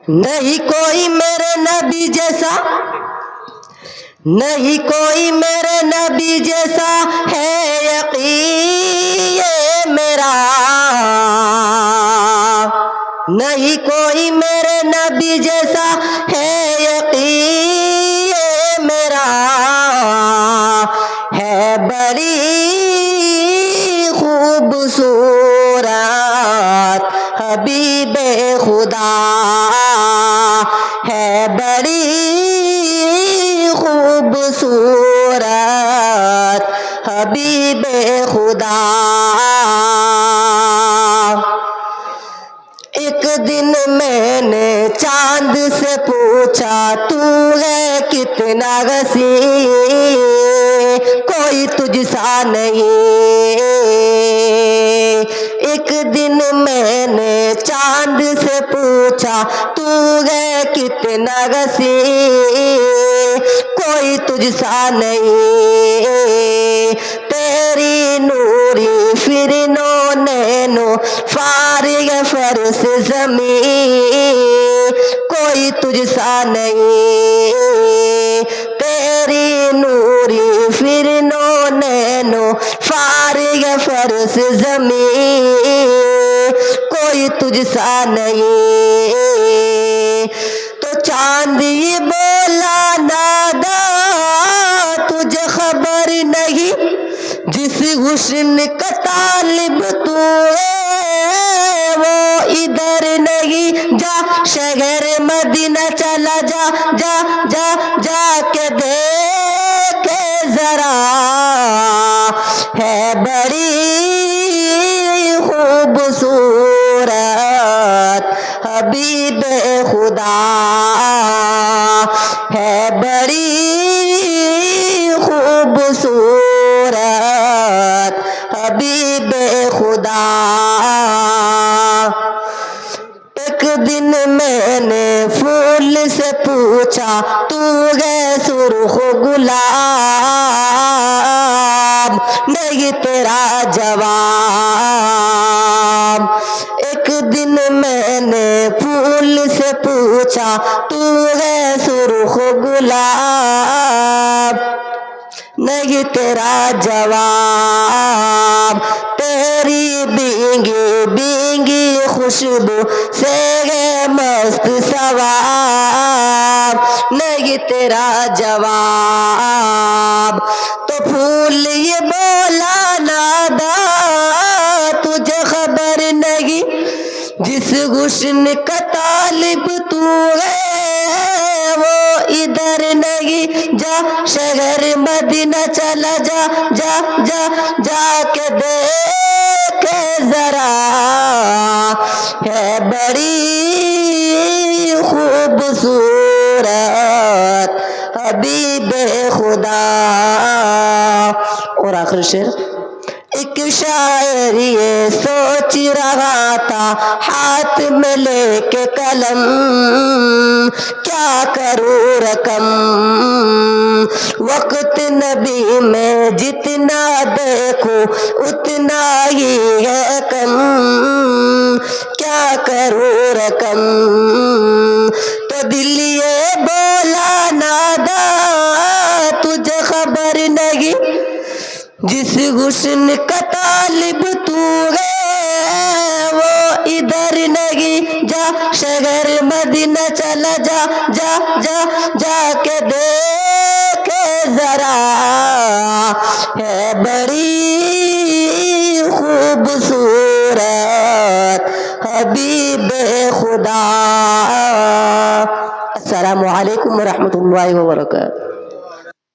نہیں کوئی میرے نبی جیسا، نہیں کوئی میرے نبی جیسا ہے یقین یہ میرا، نہیں کوئی میرے نبی جیسا ہے یقین یہ میرا، ہے بڑی خوبصورت حبیب خدا، ہے بڑی خوبصورت حبیب خدا۔ ایک دن میں نے چاند سے پوچھا تو ہے کتنا وسیع، کوئی تجھ سا نہیں۔ ایک دن میں نے چاند سے پوچھا تو ہے کتنا وسیع، کوئی تجھ سا نہیں۔ تیری نوری فرنو نینو فارغ فرش زمین، کوئی تجھ سا نہیں۔ تیری نوری فرنو نینو فارغ فرش زمین، کوئی تجھ سا نہیں۔ تو چاند یہ بولا نادا تجھے خبر نہیں، جس حسن کا طالب تو ہے وہ ادھر نہیں، جا شہر مدینہ چلا جا، جا جا جا کے دیکھ ذرا، ہے بڑی خوبصورت حبیب خدا، ہے بڑی خوبصورت حبیب خدا۔ ایک دن میں نے پھول سے پوچھا تو ہے سرخ گلاب، نہیں تیرا جواب۔ ایک دن میں نے پھول سے پوچھا تو ہے سرخ گلاب، نہیں تیرا جواب۔ تیری بینگی بینگی خوشبو سے ہے مست ثواب، نہیں تیرا جواب۔ تو پھول یہ بولا نادا تجھے خبر نہیں، جس حسن کا طالب تو ہے وہ ادھر نہیں، جا شہر مدینہ چلا جا، جا جا جا کے دیکھ ذرا، ہے بڑی خوبصورت حبیب خدا۔ اور آخر شعر، ایک شاعر یہ سوچ رہا تھا ہاتھ میں لے کے قلم، کیا کروں رقم، وقت نبی میں جتنا دیکھوں اتنا ہی ہے کم، کیا کروں رقم۔ تو دل یہ بولا نادا تجھے خبر نہیں، جس حسن کا طالب تو ہے وہ ادھر نہیں، جا شہر مدینہ چلا جا، جا جا جا کے دیکھ ذرا، ہے بڑی خوبصورت حبیب خدا۔ السلام علیکم ورحمۃ اللہ وبرکاتہ۔